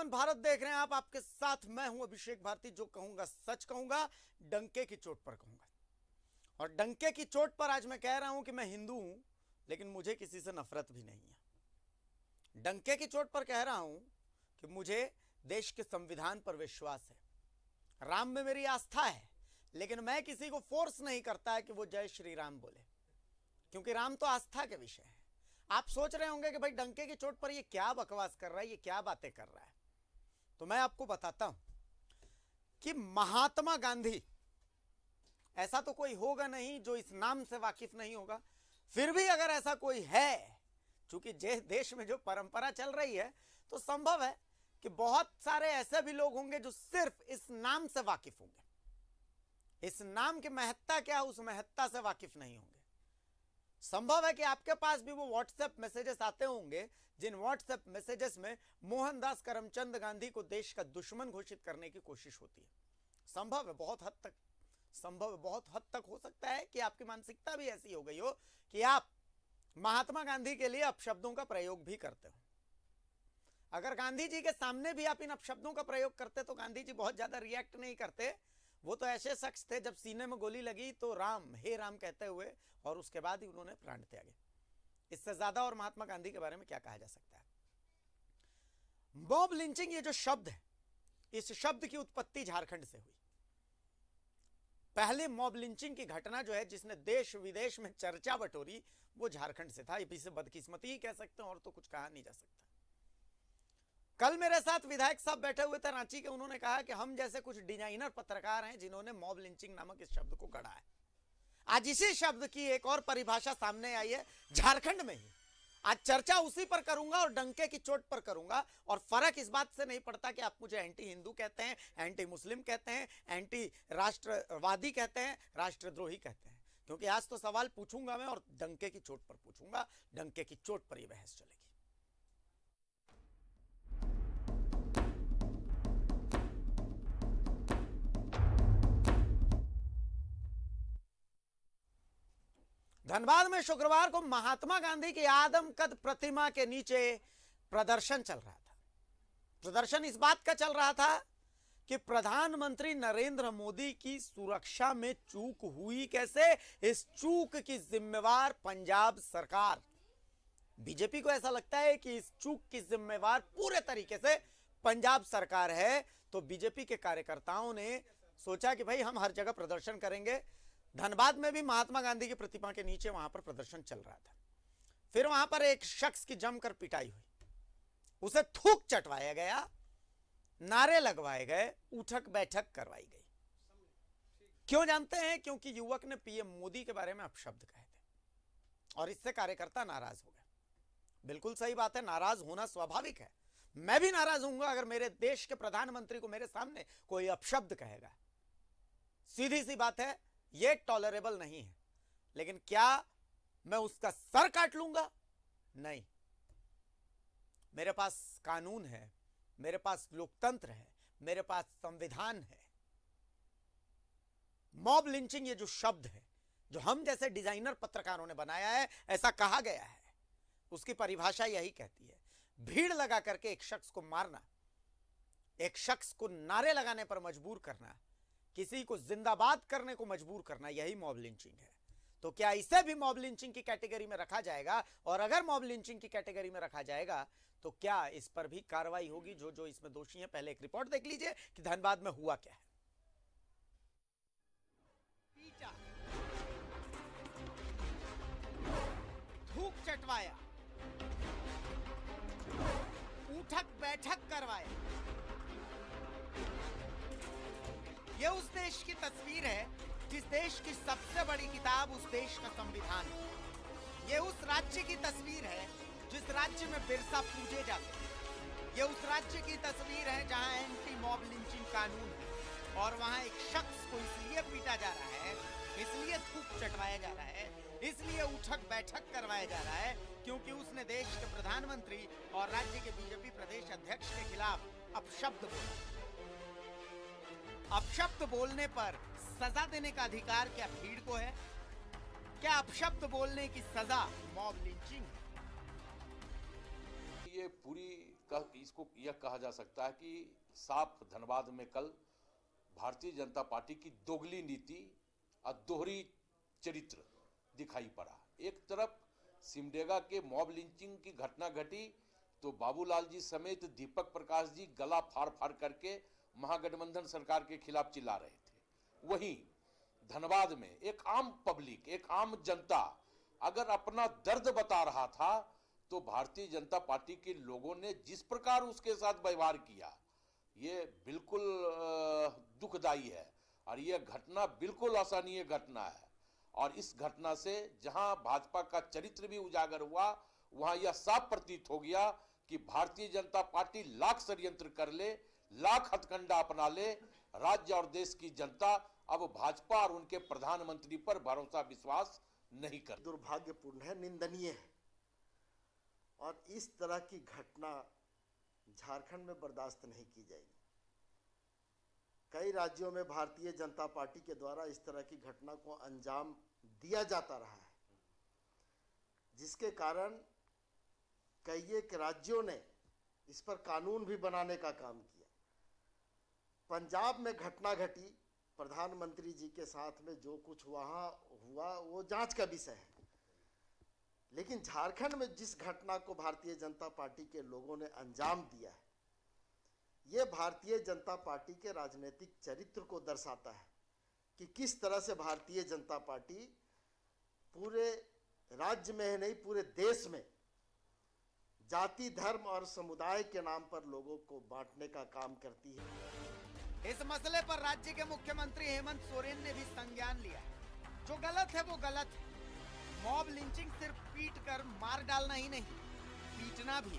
आयुष्मान भारत देख रहे हैं आप, आपके साथ मैं हूं अभिषेक भारती। जो कहूंगा सच कहूंगा, डंके की चोट पर कहूंगा। और डंके की चोट पर आज मैं कह रहा हूं कि मैं हिंदू हूं, लेकिन मुझे किसी से नफरत भी नहीं है। डंके की चोट पर कह रहा हूं कि मुझे देश के संविधान पर विश्वास है, राम में मेरी आस्था है, लेकिन मैं किसी को फोर्स नहीं करता है कि वो जय श्री राम बोले, क्योंकि राम तो आस्था के विषय है। आप सोच रहे होंगे कि भाई डंके की चोट पर ये क्या बकवास कर रहा है, ये क्या बातें कर रहा है। तो मैं आपको बताता हूं कि महात्मा गांधी, ऐसा तो कोई होगा नहीं जो इस नाम से वाकिफ नहीं होगा। फिर भी अगर ऐसा कोई है, चूंकि देश में जो परंपरा चल रही है, तो संभव है कि बहुत सारे ऐसे भी लोग होंगे जो सिर्फ इस नाम से वाकिफ होंगे। इस नाम की महत्ता क्या है, उस महत्ता से वाकिफ नहीं होंगे। संभव है कि आपके पास भी वो व्हाट्सएप मैसेजेस आते होंगे जिन व्हाट्सएप मैसेजेस में मोहनदास करमचंद गांधी को देश का दुश्मन घोषित करने की कोशिश होती है। संभव है, बहुत हद तक संभव है, बहुत हद तक हो सकता है कि आपकी मानसिकता भी ऐसी हो गई हो कि आप महात्मा गांधी के लिए अपशब्दों का प्रयोग भी करते हो। अगर गांधी जी के सामने भी आप इन अपशब्दों का प्रयोग करते तो गांधी जी बहुत ज्यादा रिएक्ट नहीं करते। वो तो ऐसे शख्स थे, जब सीने में गोली लगी तो राम, हे राम कहते हुए, और उसके बाद ही उन्होंने प्राण त्यागे। इससे ज्यादा और महात्मा गांधी के बारे में क्या कहा जा सकता है। मॉब लिंचिंग, ये जो शब्द है, इस शब्द की उत्पत्ति झारखंड से हुई। पहले मॉब लिंचिंग की घटना जो है जिसने देश विदेश में चर्चा बटोरी, वो झारखंड से था। इसे बदकिस्मती ही कह सकते हैं, और तो कुछ कहा नहीं जा सकता। कल मेरे साथ विधायक साहब बैठे हुए थे रांची के, उन्होंने कहा कि हम जैसे कुछ डिजाइनर पत्रकार हैं जिन्होंने मॉब लिंचिंग नामक इस शब्द को गढ़ा है। आज इसी शब्द की एक और परिभाषा सामने आई है झारखंड में ही। आज चर्चा उसी पर करूंगा और डंके की चोट पर करूंगा। और फर्क इस बात से नहीं पड़ता कि आप मुझे एंटी हिंदू कहते हैं, एंटी मुस्लिम कहते हैं, एंटी राष्ट्रवादी कहते हैं, राष्ट्रद्रोही कहते हैं, क्योंकि आज तो सवाल पूछूंगा मैं और डंके की चोट पर पूछूंगा। डंके की चोट पर यह बहस चलेगी। धनबाद में शुक्रवार को महात्मा गांधी की आदमकद प्रतिमा के नीचे प्रदर्शन चल रहा था। प्रदर्शन इस बात का चल रहा था कि प्रधानमंत्री नरेंद्र मोदी की सुरक्षा में चूक हुई कैसे। इस चूक की जिम्मेवार पंजाब सरकार। बीजेपी को ऐसा लगता है कि इस चूक की जिम्मेवार पूरे तरीके से पंजाब सरकार है। तो बीजेपी के कार्यकर्ताओं ने सोचा कि भाई हम हर जगह प्रदर्शन करेंगे। धनबाद में भी महात्मा गांधी की प्रतिमा के नीचे वहां पर प्रदर्शन चल रहा था। फिर वहां पर एक शख्स की जमकर पिटाई हुई, उसे थूक चटवाया गया, नारे लगवाए गए, उठक बैठक करवाई गई। क्यों जानते हैं? क्योंकि युवक ने पीएम मोदी के बारे में अपशब्द कहे थे और इससे कार्यकर्ता नाराज हो गए। बिल्कुल सही बात है, नाराज होना स्वाभाविक है। मैं भी नाराज होऊंगा अगर मेरे देश के प्रधानमंत्री को मेरे सामने कोई अपशब्द कहेगा। सीधी सी बात है, यह टॉलरेबल नहीं है। लेकिन क्या मैं उसका सर काट लूंगा? नहीं। मेरे पास कानून है, मेरे पास लोकतंत्र है, मेरे पास संविधान है। मॉब लिंचिंग, ये जो शब्द है जो हम जैसे डिजाइनर पत्रकारों ने बनाया है, ऐसा कहा गया है, उसकी परिभाषा यही कहती है, भीड़ लगा करके एक शख्स को मारना, एक शख्स को नारे लगाने पर मजबूर करना, किसी को जिंदाबाद करने को मजबूर करना, यही मॉब लिंचिंग है। तो क्या इसे भी मॉब लिंचिंग की कैटेगरी में रखा जाएगा? और अगर मॉब लिंचिंग की कैटेगरी में रखा जाएगा तो क्या इस पर भी कार्रवाई होगी? जो इसमें दोषी हैं, पहले एक रिपोर्ट देख लीजिए कि धनबाद में हुआ क्या है। थूक चटवाया, उठक बैठक करवाया। यह उस देश की तस्वीर है जिस देश की सबसे बड़ी किताब उस देश का संविधान है। यह उस राज्य की तस्वीर है जिस राज्य में बिरसा पूजे जाते हैं। यह उस राज्य की तस्वीर है जहां एंटी मॉब लिंचिंग कानून है, और वहां एक शख्स को इसलिए पीटा जा रहा है, इसलिए थूक चटवाया जा रहा है, इसलिए उठक बैठक करवाया जा रहा है क्योंकि उसने देश के प्रधानमंत्री और राज्य के बीजेपी प्रदेश अध्यक्ष के खिलाफ अपशब्द बोला। अपशब्द बोलने पर सजा देने का अधिकार क्या भीड़ को है? क्या अपशब्द बोलने की सजा मॉब लिंचिंग है? ये पूरी इसको यह कहा जा सकता है कि साफ धनबाद में कल भारतीय जनता पार्टी की दोगली नीति और दोहरी चरित्र दिखाई पड़ा। एक तरफ सिमडेगा के मॉब लिंचिंग की घटना घटी तो बाबूलाल जी समेत दीपक प्रकाश जी गला फाड़ फाड़ करके महागठबंधन सरकार के खिलाफ चिल्ला रहे थे। वहीं धनबाद में एक आम पब्लिक, एक आम जनता अगर अपना दर्द बता रहा था तो भारतीय जनता पार्टी के लोगों ने जिस प्रकार उसके साथ व्यवहार किया ये बिल्कुल दुखदाई है और यह घटना बिल्कुल असहनीय घटना है। और इस घटना से जहां भाजपा का चरित्र भी उजागर हुआ वहां यह साफ प्रतीत हो गया कि भारतीय जनता पार्टी लाख षड्यंत्र कर ले, लाख हथकंडा अपना ले, राज्य और देश की जनता अब भाजपा और उनके प्रधानमंत्री पर भरोसा विश्वास नहीं कर। दुर्भाग्यपूर्ण है, निंदनीय है और इस तरह की घटना झारखंड में बर्दाश्त नहीं की जाएगी। कई राज्यों में भारतीय जनता पार्टी के द्वारा इस तरह की घटना को अंजाम दिया जाता रहा है, जिसके कारण कई एक राज्यों ने इस पर कानून भी बनाने का काम किया। पंजाब में घटना घटी, प्रधानमंत्री जी के साथ में जो कुछ वहाँ हुआ वो जांच का विषय है, लेकिन झारखंड में जिस घटना को भारतीय जनता पार्टी के लोगों ने अंजाम दिया है ये भारतीय जनता पार्टी के राजनीतिक चरित्र को दर्शाता है कि किस तरह से भारतीय जनता पार्टी पूरे राज्य में ही नहीं पूरे देश में जाति, धर्म और समुदाय के नाम पर लोगों को बांटने का काम करती है। इस मसले पर राज्य के मुख्यमंत्री हेमंत सोरेन ने भी संज्ञान लिया है। जो गलत है वो गलत है। मॉब लिंचिंग सिर्फ पीट कर मार डालना ही नहीं, पीटना भी,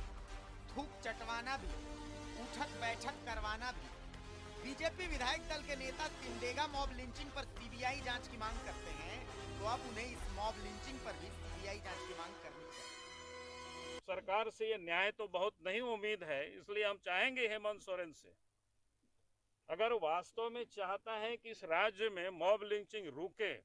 थूक चटवाना भी, उठक बैठक करवाना भी। बीजेपी विधायक दल के नेता सिमडेगा मॉब लिंचिंग पर सीबीआई जांच की मांग करते हैं, तो अब उन्हें इस मॉब लिंचिंग पर भी सीबीआई जांच की मांग करनी चाहिए। सरकार से ये न्याय तो बहुत नहीं उम्मीद है, इसलिए हम चाहेंगे हेमंत सोरेन से, अगर वास्तव में चाहता है कि इस राज्य में मॉब लिंचिंग रुके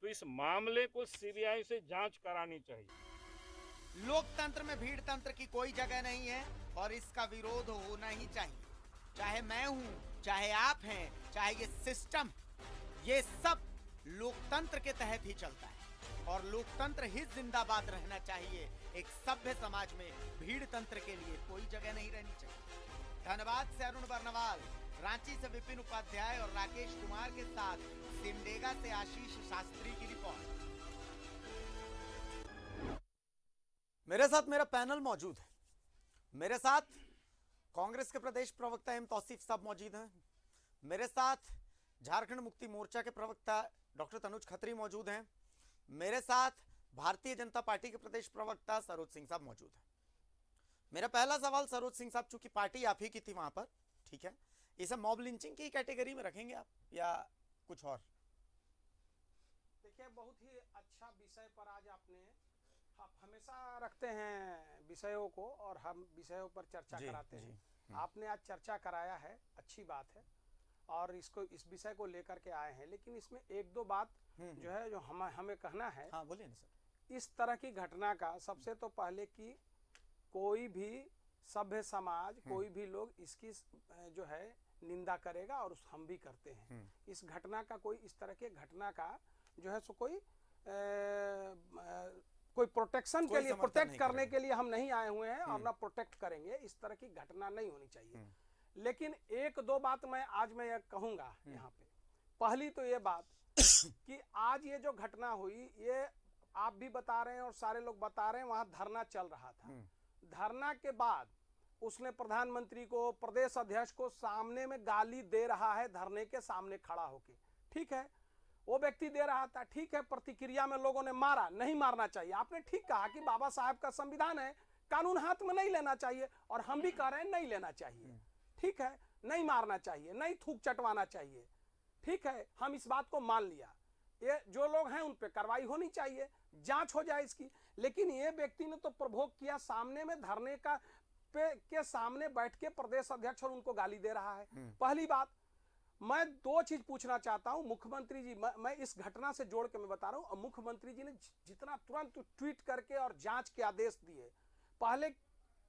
तो इस मामले को सीबीआई से जांच करानी चाहिए। लोकतंत्र में भीड़ तंत्र की कोई जगह नहीं है और इसका विरोध होना ही चाहिए। चाहे मैं हूं, चाहे आप हैं, चाहे ये सिस्टम, ये सब लोकतंत्र के तहत ही चलता है और लोकतंत्र ही जिंदाबाद रहना चाहिए। एक सभ्य समाज में भीड़ तंत्र के लिए कोई जगह नहीं रहनी चाहिए। धनबाद से अरुण बर्नवाल, रांची से विपिन उपाध्याय और राकेश कुमार के साथ सिमडेगा से आशीष शास्त्री की रिपोर्ट। मेरे साथ मेरा पैनल मौजूद है। मेरे साथ कांग्रेस के प्रदेश प्रवक्ता एम तौसीफ साहब मौजूद हैं। मेरे साथ झारखंड मुक्ति मोर्चा के प्रवक्ता डॉक्टर तनुज खत्री मौजूद हैं। मेरे साथ भारतीय जनता पार्टी के प्रदेश प्रवक्ता सरोज सिंह साहब मौजूद हैं। मेरा पहला सवाल सरोज सिंह साहब, चूंकि पार्टी आप ही की थी वहां पर, ठीक है, इसे मॉब लिंचिंग की कैटेगरी में रखेंगे आप या कुछ और? देखिए, बहुत ही अच्छा विषय पर आज आपने, आप हमेशा रखते हैं विषयों को और हम विषयों पर चर्चा कराते हैं। आपने आज चर्चा कराया है, अच्छी बात है और इसको इस विषय को लेकर के आए हैं, लेकिन इसमें एक दो बात जो है जो हमें कहना है। हाँ, बोलिए ना सर। इस तरह की घटना का सबसे तो पहले कि कोई भी सभ्य समाज, कोई भी लोग इसकी जो है निंदा करेगा और हम भी करते हैं। इस घटना का कोई इस तरह के घटना का जो है सो कोई प्रोटेक्शन के लिए, प्रोटेक्ट करने के लिए हम नहीं आए हुए हैं और ना प्रोटेक्ट करेंगे। इस तरह की घटना नहीं होनी चाहिए। लेकिन एक दो बात मैं ये कहूंगा यहाँ पे। पहली तो ये बात कि आज ये जो घटना हुई, ये आप भी बता रहे हैं और सारे लोग बता रहे हैं, वहां धरना चल रहा था। धरना के बाद उसने प्रधानमंत्री को, प्रदेश अध्यक्ष को सामने में गाली दे रहा है, धरने के सामने खड़ा होके। ठीक है, वो व्यक्ति दे रहा था, ठीक है, प्रतिक्रिया में लोगों ने मारा, नहीं मारना चाहिए। आपने ठीक कहा कि बाबा साहब का संविधान है, कानून हाथ में नहीं लेना चाहिए और हम भी कह रहे हैं नहीं लेना चाहिए। ठीक है, नहीं मारना चाहिए, नहीं थूक चटवाना चाहिए। ठीक है, हम इस बात को मान लिया। ये जो लोग हैं उन पे कार्रवाई होनी चाहिए, जांच हो जाए इसकी। लेकिन ये व्यक्ति ने तो प्रभोग किया, सामने में धरने का के सामने बैठ के प्रदेश अध्यक्ष और उनको गाली दे रहा है। पहली बात, मैं दो चीज पूछना चाहता हूं मुख्यमंत्री जी, मैं इस घटना से जोड़ के मैं बता रहा हूं। मुख्यमंत्री जी ने जितना तुरंत ट्वीट करके और जांच के आदेश दिए, पहले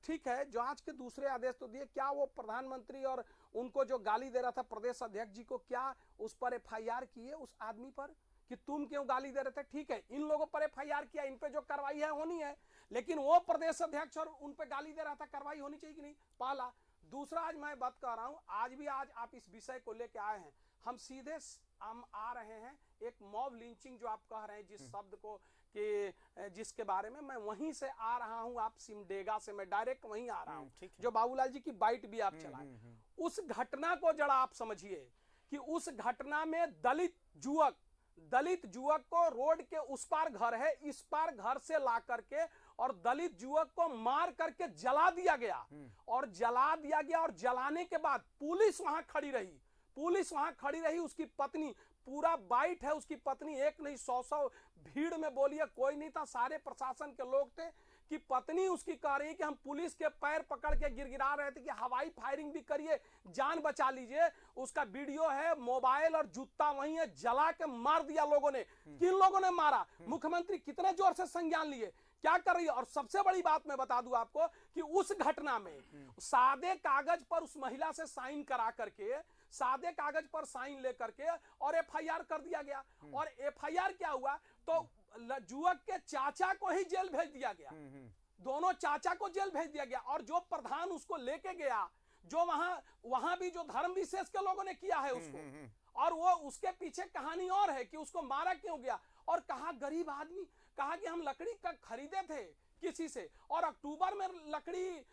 ठीक है, जांच के दूसरे आदेश तो दिए, क्या वो प्रधानमंत्री और उनको जो गाली दे रहा था प्रदेश अध्यक्ष जी को, क्या उस पर एफआईआर किए उस आदमी पर कि तुम क्यों गाली दे रहे थे? ठीक है, इन लोगों पर एफआईआर किया, इन पे जो कार्रवाई है होनी है, लेकिन वो प्रदेश अध्यक्ष और उन पे गाली दे रहा था, कार्रवाई होनी चाहिए कि नहीं? पहला। दूसरा, आज मैं बात कर रहा हूं, आज आप इस विषय को लेके आए हैं, हम सीधे हम आ रहे हैं एक मॉब लिंचिंग जो आप कह रहे हैं, जिस शब्द को कि जिसके बारे में मैं वहीं से आ रहा हूं, आप सिमडेगा से, मैं डायरेक्ट वहीं आ रहा हूं, जो बाबूलाल जी की बाइट भी आप चलाए, उस घटना को जरा आप समझिए कि उस घटना में दलित युवक को रोड के उस पार घर है, इस पार घर से ला करके और दलित युवक को मार करके जला दिया गया, और जलाने के बाद पुलिस वहां खड़ी रही, उसकी पत्नी, पूरा बाइट है, उसकी पत्नी एक नहीं 100 भीड़ में बोली है, कोई नहीं था, सारे प्रशासन के लोग थे, कि पत्नी उसकी कह रही है कि हम पुलिस के पैर पकड़ के गिड़गिड़ा रहे थे कि हवाई फायरिंग भी करिए, जान बचा लीजिए। उसका वीडियो है, मोबाइल और जूता वहीं है, जला के मार दिया लोगों ने। किन लोगों ने मारा? मुख्यमंत्री कितने जोर से संज्ञान लिए, क्या कर रही है? और सबसे बड़ी बात मैं बता दूं आपको कि उस घटना में सादे कागज पर उस महिला से साइन करा करके, सादे कागज पर साइन लेकर के और एफआईआर कर दिया गया। और एफआईआर क्या हुआ, तो युवक के चाचा को ही जेल भेज दिया गया, दोनों चाचा को जेल भेज दिया गया। और जो प्रधान उसको लेके गया, जो वहां भी जो धर्म विशेष के लोगों ने किया है उसको, और वो उसके पीछे कहानी और है कि उसको मारा क्यों गया। और कहा गरीब आदमी, कहा कि हम लकड़ी का खरीदे थे किसी से, और अक्टूबर में लकड़ी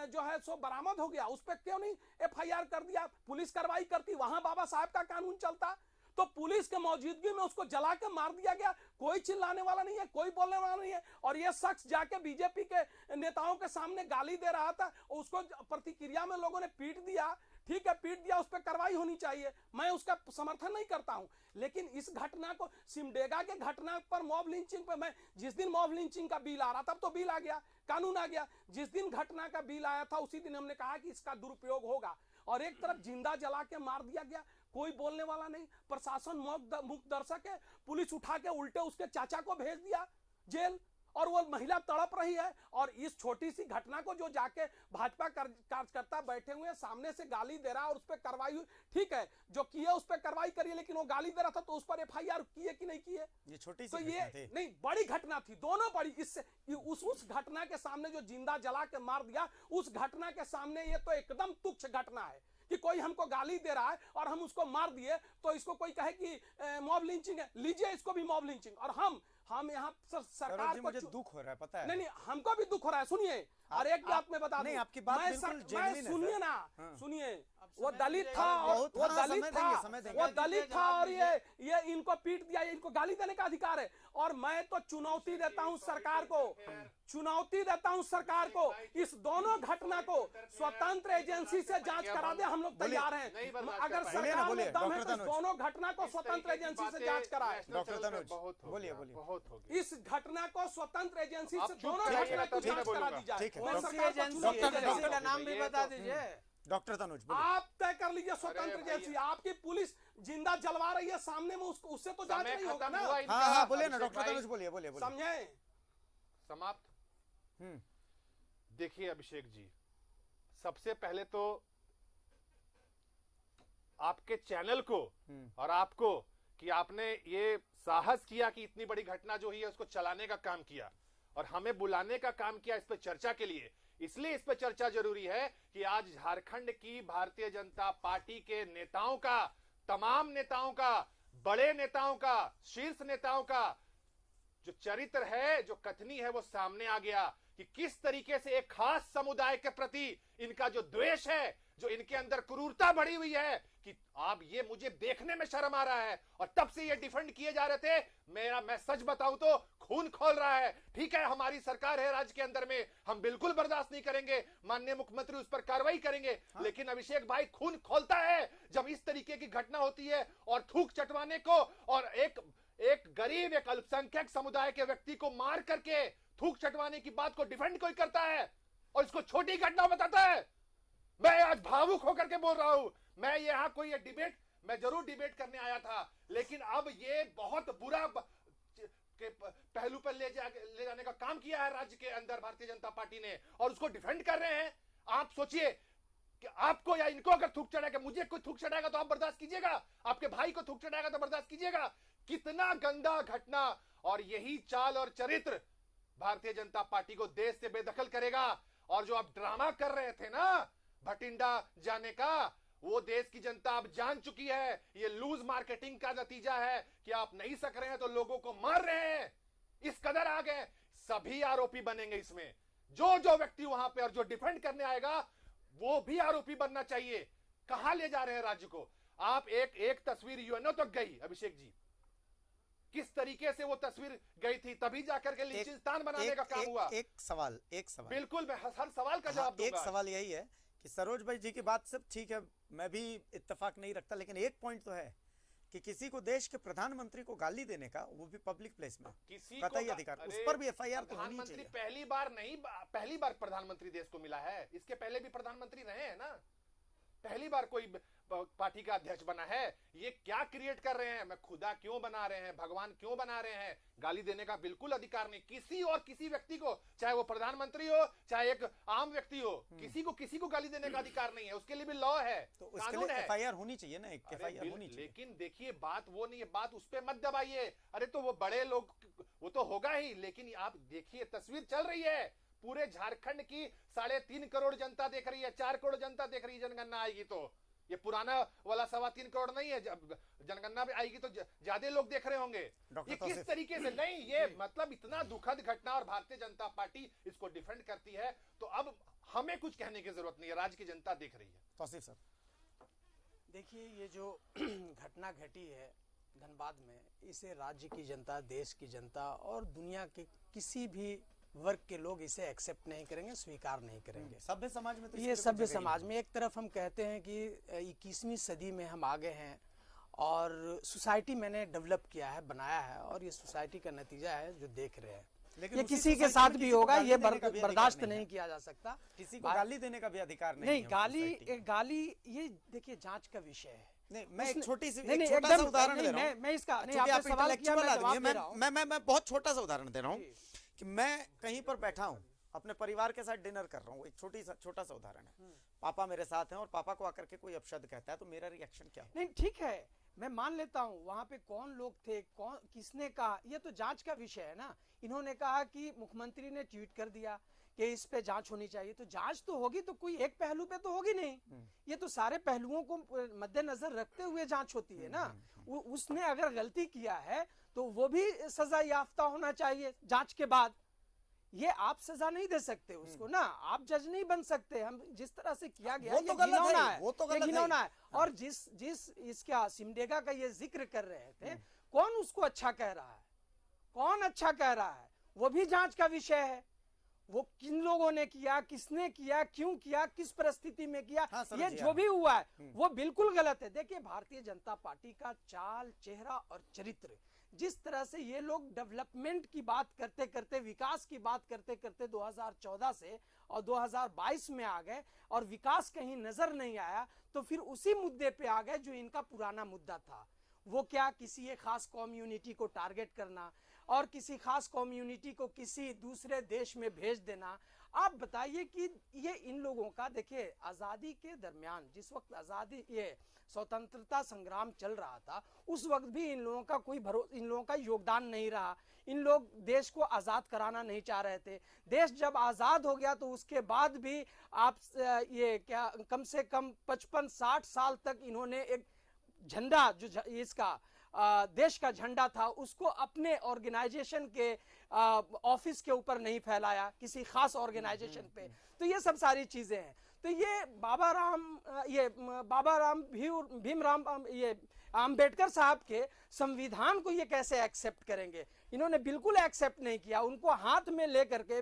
जो है सो बरामद हो गया, उस पर क्यों नहीं एफआईआर कर दिया? पुलिस कार्रवाई करती, वहां बाबा साहब का कानून चलता। तो पुलिस के मौजूदगी में उसको जला के मार दिया गया, कोई चिल्लाने वाला नहीं है, कोई बोलने वाला नहीं है। और ये शख्स जाके बीजेपी के नेताओं के सामने गाली दे रहा था, उसको प्रतिक्रिया में लोगों ने पीट दिया। ठीक है, पीट दिया, उस पर कार्रवाई होनी चाहिए, मैं उसका समर्थन नहीं करता हूं। लेकिन इस घटना को, सिमडेगा के घटना पर मॉब लिंचिंग पे, मैं जिस दिन मॉब लिंचिंग का बिल आ रहा, तब तो बिल आ गया, कानून आ गया। जिस दिन घटना का बिल आया था, उसी दिन हमने कहा कि इसका दुरुपयोग होगा। और एक तरफ जिंदा जला के मार दिया गया, कोई बोलने वाला नहीं, प्रशासन मुक्त दर्शक है, पुलिस उठा के उल्टे उसके चाचा को भेज दिया जेल, और वो महिला तड़प रही है। और इस छोटी सी घटना को जो जाके भाजपा कार्यकर्ता बैठे हुए सामने से गाली दे रहा है और उस पर कार्रवाई हुई, ठीक है, जो किए उस पर कार्रवाई करिए, लेकिन वो गाली दे रहा था तो उस पर एफआईआर किए कि नहीं किए? ये छोटी तो सी ये घटना थी। नहीं, बड़ी घटना थी, दोनों बड़ी। इससे उस घटना के सामने जो जिंदा जला के मार दिया, उस घटना के सामने ये तो एकदम तुच्छ घटना है कि कोई हमको गाली दे रहा है और हम उसको मार दिए, तो इसको कोई कहे कि मॉब लिंचिंग है, लीजिए इसको भी मॉब लिंचिंग। और हम यहाँ सरकार को, मुझे दुख हो रहा है, पता है? नहीं, हमको भी दुख हो रहा है। सुनिए, और एक बात मैं बता दूं, नहीं, आपकी बात बिल्कुल genuine है, सुनिए सर। ना, सुनिए, वो दलित था, बहुत- वो हाँ, दलित समय था, देंगे, समय देंगे। वो दलित था, और ये इनको पीट दिया, इनको गाली देने का अधिकार है। और मैं तो चुनौती देता हूं सरकार को, इस दोनों घटना को स्वतंत्र एजेंसी से जांच करा दे, हम लोग तैयार हैं। अगर सरकार में दम है तो दोनों घटना को स्वतंत्र एजेंसी से जांच कराए। डॉक्टर तनुज, बोलिए। बहुत हो गया। इस घटना को स्वतंत्र एजेंसी से, चुप दोनों जाइए, घटना को तभी मैं जांच करा बोलूंगा। दी जाए। ठीक है, मैं डॉक्टर सरकार को चुनौती डॉक्टर देता हूं। का नाम भी बता दीजिए। डॉक्टर तनुज, बोलिए। आप तय कर लीजिए, स्वतंत्र अरे भैया। एजेंसी, आपकी पुलिस जिंदा जलवा रही है सामने में, उससे तो जांच समय नहीं होगा खत्म ना, हुआ इनका। हाँ, बोलिए ना अभिषेक डॉक्टर भाई, तनुज, बोलिए। समझे? समाप्त। देखिए अभिषेक जी, सबसे पहले तो आपके चैनल को और आपको कि आपने ये साहस किया कि इतनी बड़ी घटना जो हुई है उसको चलाने का काम किया और हमें बुलाने का काम किया इस पर चर्चा के लिए। इसलिए इस पर चर्चा जरूरी है कि आज झारखंड की भारतीय जनता पार्टी के नेताओं का, तमाम नेताओं का, बड़े नेताओं का, शीर्ष नेताओं का जो चरित्र है, जो कथनी है, वो सामने आ गया कि किस तरीके से एक खास समुदाय के प्रति इनका जो द्वेष है, जो इनके अंदर क्रूरता बढ़ी हुई है, कि आप ये मुझे देखने में शर्म आ रहा है। और तब से ये डिफेंड किए जा रहे थे। मैं सच बताऊं तो खून खोल रहा है। ठीक है, हमारी सरकार है राज्य के अंदर में, हम बिल्कुल बर्दाश्त नहीं करेंगे, माननीय मुख्यमंत्री उस पर कार्रवाई करेंगे। लेकिन अभिषेक भाई, खून खोलता है जब इस तरीके की घटना होती है और थूक चटवाने को, और एक गरीब, एक अल्पसंख्यक समुदाय के व्यक्ति को मार करके थूक चटवाने की बात को डिफेंड कोई करता है और इसको छोटी घटना बताता है। मैं आज भावुक होकर के बोल रहा हूं। मैं यहां कोई ये डिबेट, मैं जरूर डिबेट करने आया था, लेकिन अब ये बहुत बुरा के पहलू पर ले जाने का काम किया है राज्य के अंदर भारतीय जनता पार्टी ने, और उसको डिफेंड कर रहे हैं। आप सोचिए कि आपको या इनको अगर थूक चढ़ाएगा, मुझे कोई थूक चढ़ाएगा तो आप बर्दाश्त कीजिएगा, आपके भाई को थूक चढ़ाएगा तो बर्दाश्त कीजिएगा। कितना गंदा घटना, और यही चाल और चरित्र भारतीय जनता पार्टी को देश से बेदखल करेगा। और जो आप ड्रामा कर रहे थे ना भटिंडा जाने का, वो देश की जनता अब जान चुकी है। ये लूज मार्केटिंग का नतीजा है कि आप नहीं सक रहे हैं तो लोगों को मार रहे हैं। इस कदर आ गए, सभी आरोपी बनेंगे इसमें। जो व्यक्ति वहां पे और जो डिफेंड करने आएगा वो भी आरोपी बनना चाहिए। कहां ले जा रहे हैं राज्य को आप? एक तस्वीर यूएनओ तक गई, अभिषेक जी, किस तरीके से वो तस्वीर गई थी, तभी जाकर के लिंचिस्तान बनाने का काम हुआ। एक सवाल बिल्कुल, मैं हर सवाल का जवाब दूंगा। एक सवाल यही है कि सरोज भाई जी की बात सब ठीक है, मैं भी इत्तेफाक नहीं रखता, लेकिन एक पॉइंट तो है कि किसी को देश के प्रधानमंत्री को गाली देने का, वो भी पब्लिक प्लेस में, किसी कतई अधिकार, उस पर भी एफआईआर तो होनी चाहिए। पहली बार प्रधानमंत्री देश को मिला है, इसके पहले भी प्रधानमंत्री रहे हैं ना, पहली बार कोई पार्टी का अध्यक्ष बना है। ये क्या क्रिएट कर रहे हैं? मैं खुदा क्यों बना रहे हैं, भगवान क्यों बना रहे हैं? गाली देने का बिल्कुल अधिकार नहीं किसी और किसी व्यक्ति को, चाहे वो प्रधानमंत्री हो चाहे एक आम व्यक्ति हो, किसी को गाली देने का अधिकार नहीं है। उसके लिए भी लॉ है, तो उसके लिए एफआईआर होनी चाहिए ना, एक एफआईआर होनी चाहिए। लेकिन देखिए बात वो नहीं है, बात उस पर मत दबाइए। अरे तो वो बड़े लोग, वो तो होगा ही, लेकिन आप देखिए तस्वीर चल रही है, पूरे झारखंड की 3.5 करोड़ जनता देख रही है, 4 करोड़ जनता देख रही है। जनगणना आएगी तो ये पुराना वाला 3.25 करोड़ नहीं है, जनगणना भी आएगी तो ज्यादा लोग देख रहे होंगे। ये किस तरीके से नहीं, ये मतलब इतना दुखद घटना, और भारतीय जनता पार्टी इसको डिफेंड करती है। तो अब हमें कुछ कहने की जरूरत नहीं है, राज्य की जनता देख रही है। तौसीफ सर, देखिए ये जो घटना घटी है धनबाद में, इसे राज्य की जनता, देश की जनता और दुनिया के किसी भी वर्ग के लोग इसे एक्सेप्ट नहीं करेंगे, स्वीकार नहीं करेंगे। सभ्य समाज में तो ये सभ्य समाज में एक तरफ हम कहते हैं कि 21वीं सदी में हम आ गए हैं और सोसाइटी मैंने डेवलप किया है, बनाया है, और ये सोसाइटी का नतीजा है जो देख रहे हैं। लेकिन ये उसी किसी के सोसाइटी साथ में भी किसी को होगा, गाली ये देने का भी अधिकार बर्दाश्त नहीं है। नहीं किया जा सकता। किसी को गाली देने का भी अधिकार नहीं है गाली, सोसाइटी में। गाली ये देखिए जांच का विषय है। नहीं, मैं एक छोटी सी नहीं, छोटा सा उदाहरण दे रहा हूँ। मैं इसका नहीं, चूंकि आपने आप सवाल किया, मैं जवाब दे रहा हूँ। मैं बहुत छोटा सा उदाहरण दे रहा हूँ कि मैं कहीं पर बैठा हूँ, अपने परिवार के साथ डिनर कर रहा हूँ, एक छोटा सा उदाहरण है। पापा मेरे साथ हैं और पापा को आकर के कोई अपशब्द कहता है, तो मेरा रिएक्शन क्या होगा? नहीं ठीक है, मैं मान लेता हूँ वहां पे कौन लोग थे, कौन किसने कहा, ये तो जांच का विषय है ना। इन्होंने कहा कि मुख्यमंत्री ने ट्वीट कर दिया कि इस पे जांच होनी चाहिए, तो जांच तो होगी, तो कोई एक पहलू पे तो होगी नहीं, ये तो सारे पहलुओं को मद्देनजर रखते हुए जांच होती है ना। उसने अगर गलती किया है तो वो भी सजा याफ्ता होना चाहिए जांच के बाद। ये आप सजा नहीं दे सकते उसको ना, आप जज नहीं बन सकते। हम जिस तरह से किया गया, वो तो गलत है, वो तो गलत है। और जिस इसका सिमडेगा का ये जिक्र कर रहे थे, कौन उसको अच्छा कह रहा है, कौन अच्छा कह रहा है, वो भी जांच का विषय है। वो किन लोगों ने किया, किसने किया, क्यों किया, किस परिस्थिति में किया, ये जो भी हुआ है वो बिल्कुल गलत है। देखिए भारतीय जनता पार्टी का चाल, चेहरा और चरित्र, जिस तरह से ये लोग डेवलपमेंट की बात करते करते, विकास की बात करते करते 2014 से और 2022 में आ गए और विकास कहीं नजर नहीं आया, तो फिर उसी मुद्दे पे आ गए जो इनका पुराना मुद्दा था। वो क्या, किसी एक खास कम्युनिटी को टारगेट करना और किसी खास कम्युनिटी को किसी दूसरे देश में भेज देना। आप बताइए कि ये इन लोगों का, देखिए आज़ादी के दरमियान जिस वक्त आज़ादी, ये स्वतंत्रता संग्राम चल रहा था, उस वक्त भी इन लोगों का कोई इन लोगों का योगदान नहीं रहा। इन लोग देश को आज़ाद कराना नहीं चाह रहे थे। देश जब आज़ाद हो गया तो उसके बाद भी आप ये क्या, कम से कम 55-60 साल तक इन्होंने एक झंडा, जो इसका देश का झंडा था, उसको अपने ऑर्गेनाइजेशन के ऑफिस के ऊपर नहीं फैलाया, किसी खास ऑर्गेनाइजेशन पे। तो ये सब सारी चीजें हैं। तो ये बाबा राम भीमराव ये अंबेडकर साहब के संविधान को ये कैसे एक्सेप्ट करेंगे? इन्होंने बिल्कुल एक्सेप्ट नहीं किया। उनको हाथ में लेकर के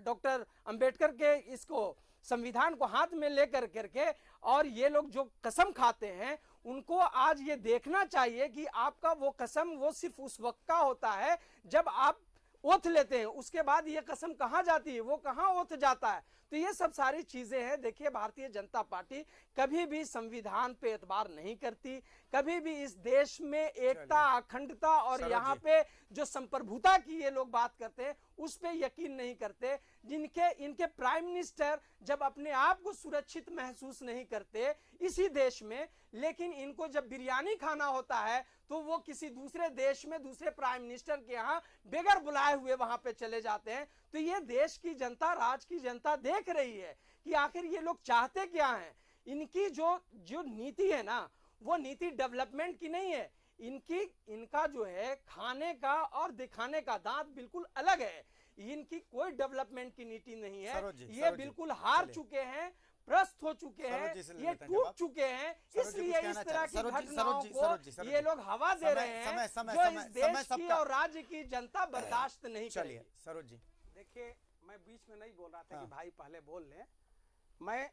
डॉक्टर अंबेडकर के इसको संविधान को हाथ में लेकर करके, और ये लोग जो कसम खाते हैं, उनको आज ये देखना चाहिए कि आपका वो कसम वो सिर्फ उस वक्त का होता है जब आप ओथ लेते हैं, उसके बाद ये कसम कहाँ जाती है, वो कहाँ ओथ जाता है। तो ये सब सारी चीजें हैं। देखिए, भारतीय जनता पार्टी कभी भी संविधान पे एतबार नहीं करती, कभी भी इस देश में एकता, अखंडता और सरोज यहाँ जी। पे जो संप्रभुता की ये लोग बात करते हैं उस पे यकीन नहीं करते। इनके प्राइम मिनिस्टर जब अपने आप को सुरक्षित महसूस नहीं करते इसी देश में, लेकिन इनको जब बिरयानी खाना होता है तो वो किसी दूसरे देश में दूसरे प्राइम मिनिस्टर के यहाँ बेगर बुलाए हुए वहां पे चले जाते हैं। तो ये देश की जनता, राज की जनता देख रही है कि आखिर ये लोग चाहते क्या हैं। इनकी जो नीति है ना, वो नीति डेवलपमेंट की नहीं है। इनका जो है खाने का और दिखाने का दांत बिल्कुल अलग है। इनकी कोई डेवलपमेंट की नीति नहीं है। सरोज जी, ये सरोज जी, बिल्कुल हार चलिए। चुके हैं, प्रस्त हो चुके सरोज जी से हैं, ले ये लेते हैं टूट जवाब। चुके हैं। सरोज जी इसलिए कुछ इस कहना तरह की चाहते हैं। घटनाओं सरोज जी, को ये लोग हवा दे रहे हैं, जो इस देश की और राज्य की जनता बर्दाश्त नहीं चलिए करेगी। सरोज जी। देखिए, मैं बीच में नहीं बोल रहा था कि भाई पहले बोल लें।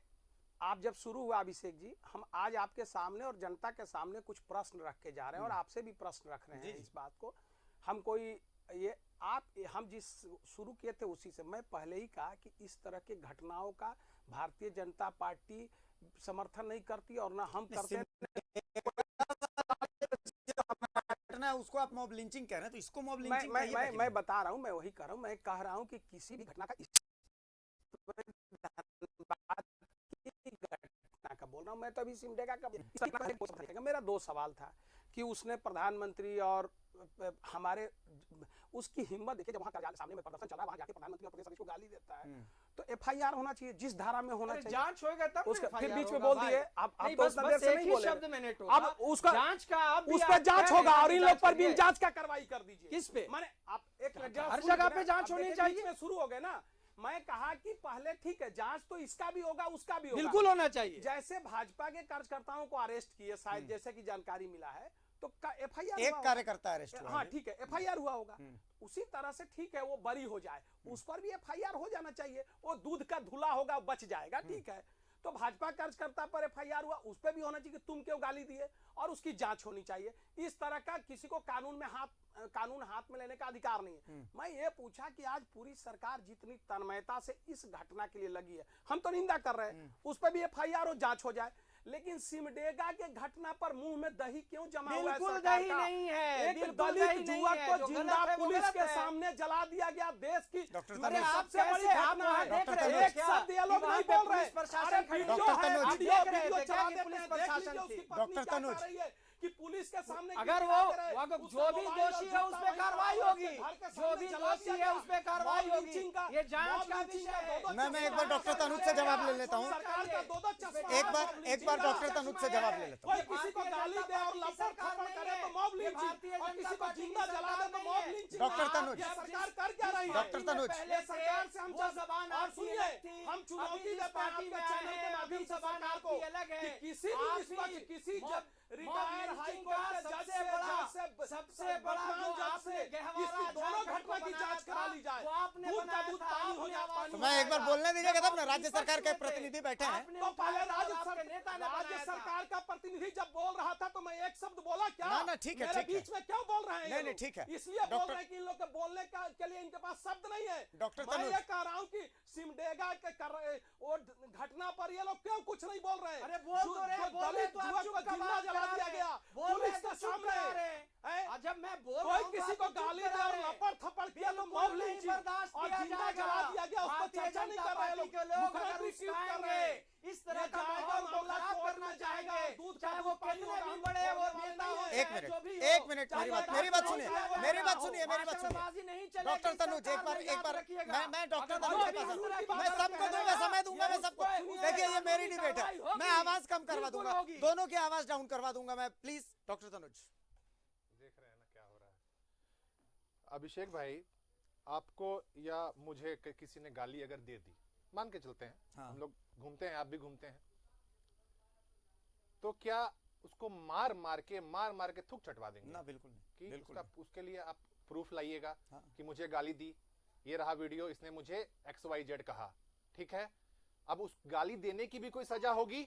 आप जब शुरू हुआ अभिषेक जी, हम आज आपके सामने और जनता के सामने कुछ प्रश्न रख के जा रहे हैं और आपसे भी प्रश्न रख रहे हैं इस बात को। हम कोई ये हम जिस शुरू किए थे उसी से मैं पहले ही कहा कि इस तरह के घटनाओं का भारतीय जनता पार्टी समर्थन नहीं करती और ना हम करते हैं। घटना है, उसको आप मॉब लिंचिंग कह रहे हैं, तो इसको मॉब लिंचिंग कहिए ना मैं बता रहा हूं, मैं वही कर रहा हूं। मैं कह रहा हूं कि किसी भी घटना का बोल रहा हूं। मैं तो अभी सिमडेगा का मेरा 2 सवाल था कि उसने प्रधानमंत्री और हमारे उसकी हिम्मत देखिए, जब वहां सामने में प्रदर्शन चल रहा है वहां जाके प्रधानमंत्री और प्रदेश अध्यक्ष को गाली देता है, तो एफआईआर होना चाहिए जिस धारा में होना चाहिए। जांच होएगा तब उसका ना फिर FIR बीच में होगा बोल भाई। दिए आप नहीं, तो बस उतना देर से एक नहीं ही बोले। शब्द मैंने टोका। अब उसका जांच का आप भी उस पर जांच होगा और इन लोग पर भी करिए। जांच का कार्रवाई कर दीजिए। किस पे? माने आप एक हर जगह पे जांच होनी चाहिए। में शुरू हो गए ना। मैं कहा कि पहले ठीक है, जांच तो इसका भी होगा उसका भी होगा। बिल्कुल होना चाहिए। जैसे भाजपा के कार्यकर्ताओं को अरेस्ट किए शायद, जैसे कि जानकारी मिला है, तो एफआईआर एक कार्यकर्ता अरेस्ट हुआ हाँ है। ठीक है, एफआईआर हुआ होगा। उसी तरह से ठीक है, वो बरी हो जाए, उस पर भी एफआईआर हो जाना चाहिए। वो दूध का धुला होगा, बच जाएगा, ठीक है। तो भाजपा कार्यकर्ता पर एफआईआर हुआ, उस पर भी होना चाहिए कि तुम क्यों गाली दिए, और उसकी जांच होनी चाहिए। इस तरह का किसी को कानून हाथ में लेने का अधिकार नहीं है। मैं ये पूछा कि आज पूरी सरकार जितनी तन्मयता से इस घटना के लिए लगी है, हम तो निंदा कर रहे हैं, उस पर भी एफआईआर हो, जांच हो जाए। लेकिन सिमडेगा के घटना पर मुंह में दही क्यों जमा हुआ है? बिल्कुल सरकार दही का? नहीं है, एक बिल्कुल दलित दही नहीं युवक है, को जो जिंदा गलत है वो पुलिस गलत के है। सामने जला दिया गया। देश की डॉक्टर अरे तनुज, सबसे बड़ी कैसे आप घटना वहाँ है। देख रहे एक थे क्या? शब्द ये लोग वहाँ नहीं पे बोल रहे। पुलिस प्रशासन अरे खड़ी वीडियो डॉक्टर है, तनुज। वीडियो देख रहे थे चला क्या कि देते पुलिस हैं, देख प्रशासन लीजिए उसकी थी। पत्नी डॉक्टर क्या तनुज। कह रही है कि पुलिस के सामने अगर वो जो भी दोषी है उस पे कार्रवाई होगी, जो भी दोषी है उस पे कार्रवाई होगी। ये जांच का विषय है। मैं एक बार डॉक्टर तनुज से जवाब ले लेता हूँ। सरकार का दो चश्मा एक बार डॉक्टर तनुज से जवाब ले लेता हूँ। कोई किसी को गाली दे और लपड़ खपड़ करे तो मॉब लिंचिंग, और किसी को जिंदा जला दे तो मॉब लिंचिंग। डॉक्टर तनुज। ये सरकार कर क्या रही है? डॉक्टर तनुज। ये सरकार से हम जबान और आपकी सुनिए, अलग थी। हम चुनौती अभी देते हैं पार्टी आपके में चैनल आए के हैं, माध्यम अभी से जबान सरकार को आपकी अलग है। कि किसी भी निष्पक्ष, किसी रिटायर्ड हाई कोर्ट के जज से सबसे बड़ा जो आपने गहवारा इसकी दोनों झारखंड घटना की को जांच बनाया करा ली जाए। वो आपने दूध का बनाया दूध था, पानी हो आपने जाए, आवाज तो मैं एक बार बोलने दीजिएगा तब ना। राज्य सरकार के विपक्ष में प्रतिनिधि बैठे हैं। आपने तो पहले उठाया और राज्य आपके नेता ने राज्य बनाया था। सरकार का प्रतिनिधि जब बोल रहा था तो मैं एक शब्द बोला क्या? ना, ठीक है, मेरे ठीक है। बीच में क्यों बोल रहे हैं ये नहीं, लोग? ठीक है। इसलिए बोल डॉक्टर- रहे हैं कि इन लोग के बोलने के लिए इनके पास शब्द नहीं है। डॉक्टर मैं तनुज। ये कह रहा हूँ कि सिमडेगा के वो घटना पर ये लोग क्यों कुछ नहीं बोल रहे हैं? अरे बोल तो रहे हैं, बोल रहे तो आप चुप जिंदा कबाब जला करा दिया रहे गया हैं। बोल रहे पुलिस तो के चुप सामने करा रहे हैं। हैं? और जब मैं बोल रहा कोई हूं, किसी आप को चुप गाली करा दे और रहे हैं। लपड़ थप्पड़ किया तो बिल्कुल मॉब नहीं लिंचिंग बर्दाश्त और किया जिंदा जाएगा। जला दिया गया, उस पर भारतीय चर्चा नहीं जनता कर रहे पार्टी लोग। के लोग अगर मुख्यमंत्री ट्वीट कर उस्काएंगे, रहे हैं। इस तरह ये का जाएगा, माहौल को मामला खराब कोर्ट करना में जाएगा, चाहेंगे, दूध का चाहे दूध वो पानी कितने होगा, भी हम बड़े वो बोलने नेता नहीं हो, है। एक चाहे मिनट, जो भी एक हो, मिनट, चाहे मेरी वो बात सुनिए, चाहे मेरी बात हो, सुनिए, मेरी बात सुनिए। भाषणबाजी नहीं चलेगी, डॉक्टर तनुज, एक सरकार में बार याद रखिएगा। मैं डॉक्टर अगर तनुज के कोई पास भी आऊं। दूसरी मैं बात सबको दूंगा, करेगा, समय दूंगा मैं सबको। सुनिए, देखिए ये मेरी कानूनी डिबेट है, कार्रवाई होगी। मैं आवाज कम करवा बिल्कुल दूंगा, होगी। दोनों की आवाज डाउन करवा दूंगा मैं। Please doctor Tanuj. देख रहे हैं ना क्या हो रहा है। अभिषेक भाई, आपको या मुझे किसी ने गाली अगर दे दी, मान के चलते हैं, हाँ। हम लोग घूमते हैं, आप भी घूमते हैं, तो क्या उसको मार मार के थूक चटवा देंगे? ना, बिल्कुल नहीं, कि बिल्कुल उसका उसके लिए आप प्रूफ लाइएगा हाँ। कि मुझे गाली दी, ये रहा वीडियो, इसने मुझे XYZ कहा, ठीक है। अब उस गाली देने की भी कोई सजा होगी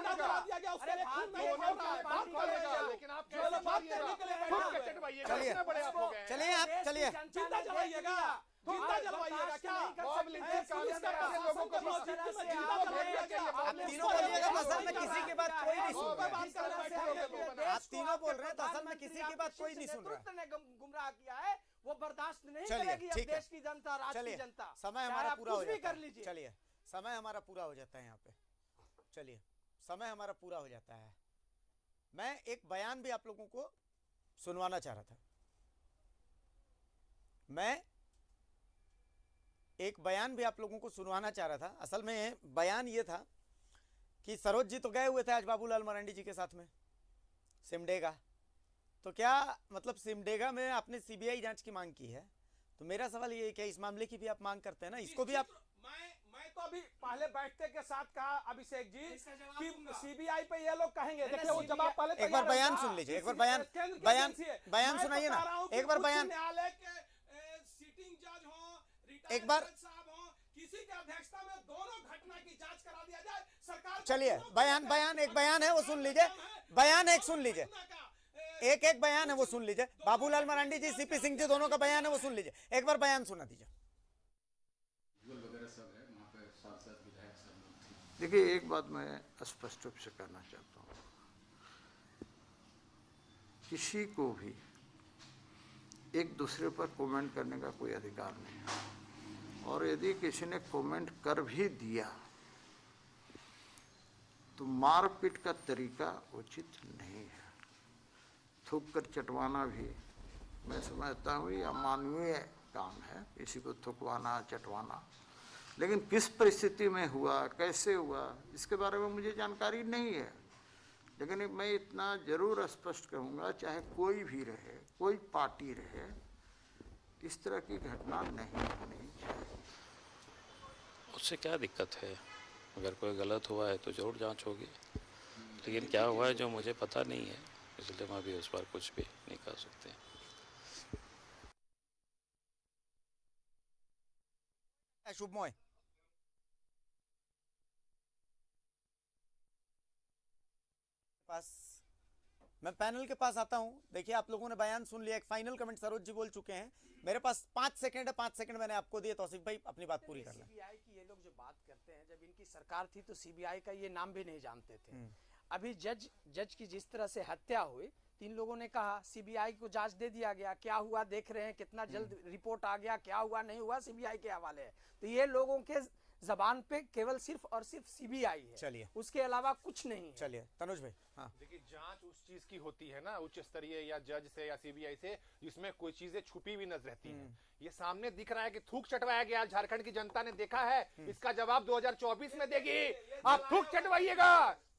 जिंदा जला दिया गया उसके लिए खून नहीं खौल रहा है, बात कर रहे हैं। लेकिन आप जो लोग बात करने के लिए बैठे थूक हुए के हैं। चटवाइएगा, चलिए। इतने बड़े आप हो गए हैं। चलिए आप चलिए जिंदा जलवाइएगा, जिंदा जलवाइएगा क्या? मॉब लिंचिंग का पुलिस का ऐसे लोगों को प्रशासन के बस- जिंदा जलवाइएगा क्या? आप तीनों बोलिएगा तो असल में किसी की बात कोई नहीं सुन रहा है। बात कर बैठे लोग। आप तीनों बोल रहे हैं तो असल में किसी की बात कोई नहीं सुन रहा है। नेतृत्व ने गुमराह किया है, वो बर्दाश्त नहीं चलिए, करेगी अब ठीक है। देश की जनता, राज्य की चलिए जनता। समय चाहे हमारा आप पूरा हो कुछ भी जाता कर है। लीजिए। चलिए समय हमारा पूरा हो जाता है यहाँ पे। चलिए समय हमारा पूरा हो जाता है। मैं एक बयान भी आप लोगों को सुनवाना चाह रहा था। मैं एक बयान भी आप लोगों को सुनवाना चाह रहा था। असल में बयान ये था कि सरोज जी तो गए हुए थे आज बाबूलाल मरांडी जी के साथ में सिमडेगा। तो क्या मतलब सिमडेगा में आपने सीबीआई जांच की मांग की है? तो मेरा सवाल ये है कि इस मामले की भी आप मांग करते हैं ना, इसको भी आप। मैं तो अभी पहले बैठते के साथ कहा अभिषेक जी कि सीबीआई पे ये लोग कहेंगे। देखिए वो जवाब पहले एक बार बयान सुन लीजिए, एक बार बयान सुनाइए ना, एक बार बयान। न्यायालय के सिटिंग जज हो, एक बार साहब हो, किसी के अध्यक्षता में दोनों घटना की जांच करा दिया जाए। सरकार चलिए बयान एक बयान है वो सुन लीजिए। बयान एक सुन लीजिए, एक बयान है वो सुन लीजिए। बाबूलाल मरांडी जी, सीपी सिंह जी दोनों का बयान है वो सुन लीजिए। एक बार बयान सुना दीजिए। देखिए एक बात मैं स्पष्ट रूप से कहना चाहता हूँ, किसी को भी एक दूसरे पर कमेंट करने का कोई अधिकार नहीं है। और यदि किसी ने कमेंट कर भी दिया तो मारपीट का तरीका उचित नहीं है। थूक कर चटवाना भी मैं समझता हूँ या मानवीय काम है, किसी को थुकवाना चटवाना, लेकिन किस परिस्थिति में हुआ, कैसे हुआ, इसके बारे में मुझे जानकारी नहीं है। लेकिन मैं इतना जरूर स्पष्ट कहूँगा, चाहे कोई भी रहे, कोई पार्टी रहे, इस तरह की घटना नहीं होनी चाहिए। उससे क्या दिक्कत है? अगर कोई गलत हुआ है तो जरूर जांच होगी, लेकिन क्या हुआ है जो मुझे पता नहीं है, इसलिए मैं भी उस पर कुछ भी नहीं कर सकते। शुभमोय पास मैं पैनल के पास आता हूं। देखिए आप लोगों ने बयान सुन लिया, एक फाइनल कमेंट सरोज जी बोल चुके हैं। मेरे पास 5 सेकंड है, 5 सेकंड मैंने आपको दिए। तौसीफ भाई अपनी बात पूरी कर लें। सीबीआई की ये लोग जो बात करते हैं, जब इनकी सरकार थी तो सीबीआई का ये नाम भी नहीं जानते थे। अभी जज की जिस तरह से हत्या हुई, 3 लोगों ने कहा सीबीआई को जांच दे दिया गया, क्या हुआ देख रहे हैं, कितना जल्द रिपोर्ट आ गया, क्या हुआ नहीं हुआ सीबीआई के हवाले है। तो ये लोगों के जबान पे केवल सिर्फ और सिर्फ सीबीआई है, चलिए उसके अलावा कुछ नहीं है। चलिए तनुज भाई। हाँ देखिए जांच उस चीज की होती है ना उच्च स्तरीय या जज से या सीबीआई से, जिसमें कोई चीजें छुपी हुई नजर रहती हैं। ये सामने दिख रहा है कि थूक चटवाया गया, झारखंड की जनता ने देखा है, इसका जवाब 2024 में देगी। आप थूक चटवाइएगा,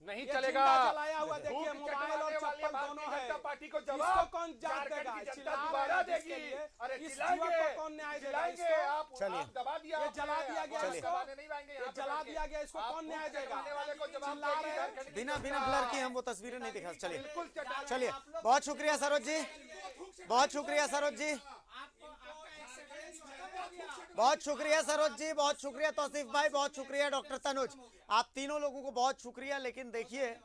नहीं चलेगा। चलाया हुआ देखिए, मोबाइल और चप्पल दोनों है। जनता पार्टी को इसको जवाब कौन जांच देगा? जनता दोबारा देगी। अरे इस चिल्लाएंगे, युवक को कौन न्याय देगा? चिल्लाएंगे। आप चलिए। दबा दिया, ये जला दिया गया, चलिए। इसको नहीं आएंगे, ये जला दिया गया, इसको कौन न्याय देगा? वाले को जवाब चिल्ला रहे हैं। देगी। बिना ब्लर की हम वो तस्वीरें नहीं दिखा। चलिए बिल्कुल चटा- चलिए, बहुत शुक्रिया सरोज जी, बहुत शुक्रिया सरोज जी, बहुत शुक्रिया सरोज जी, बहुत शुक्रिया तौसीफ भाई, बहुत शुक्रिया डॉक्टर तनुज। आप तीनों लोगों को बहुत शुक्रिया। लेकिन देखिए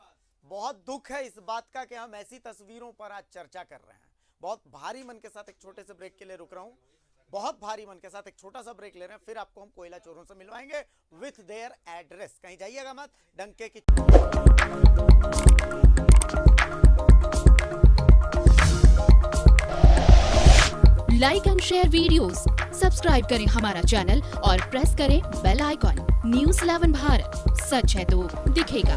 बहुत दुख है इस बात का कि हम ऐसी तस्वीरों पर आज चर्चा कर रहे हैं। बहुत भारी मन के साथ एक छोटे से ब्रेक के लिए रुक रहा हूं, बहुत भारी मन के साथ एक छोटा सा ब्रेक ले रहे हैं। फिर आपको हम कोयला चोरों से मिलवाएंगे विथ देयर एड्रेस। कहीं जाइएगा मत, डंके की। Like and share videos, subscribe करें हमारा चैनल और प्रेस करें बेल आइकॉन। न्यूज़ 11 भारत, सच है तो दिखेगा।